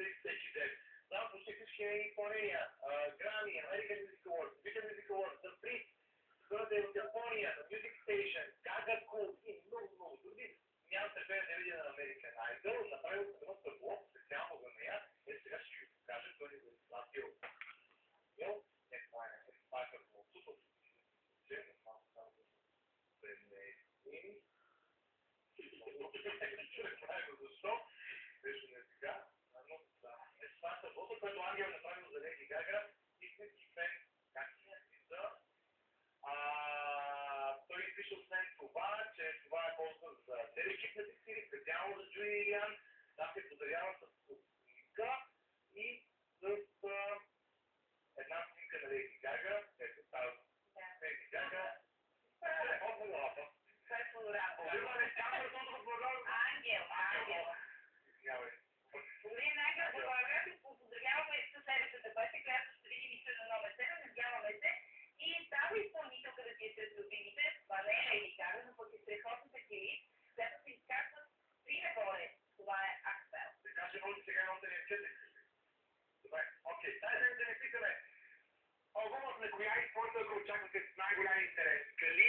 и всеки ден. Там почти всички изпълнения, Grammy, American Music Awards, British Music Awards, The Brit, хората от Япония, The Music Station, Gaga Cool и много други. Нямам търпение да видя на American Idol, направил едно табло, специално за нея, сега ще ви покажа, той ни го изплатил. Йо, това е като супер. Малко само да преместим. Защо? Беше не сега. Но това е таблото, което Ангел направил за Леди Гага. Истински фен, как си написа. Той изпише освен това, че това е ползва за телечипната стили, специално за Джули Илиан. Там се подарява с книга и с една снимка на Леди Гага, където става Леди Гага. Телефон на главата. Това е фотография. Ангел. Извинявай. Господин Ангел, благодаря ви, поздравяваме с следващата пътя, която ще видим и на номер 7, надяваме се. И тази изпълнителка да ти е сред любимите, това не е Леди Гага, но пък е страхотната Кили, която се изкачват три нагоре. Това е Аксел. Така ще може сега едно да ни четете. Добре, окей, тази седмица не питаме. Албумът на коя изпълнителка очаквате с най-голям интерес? Кали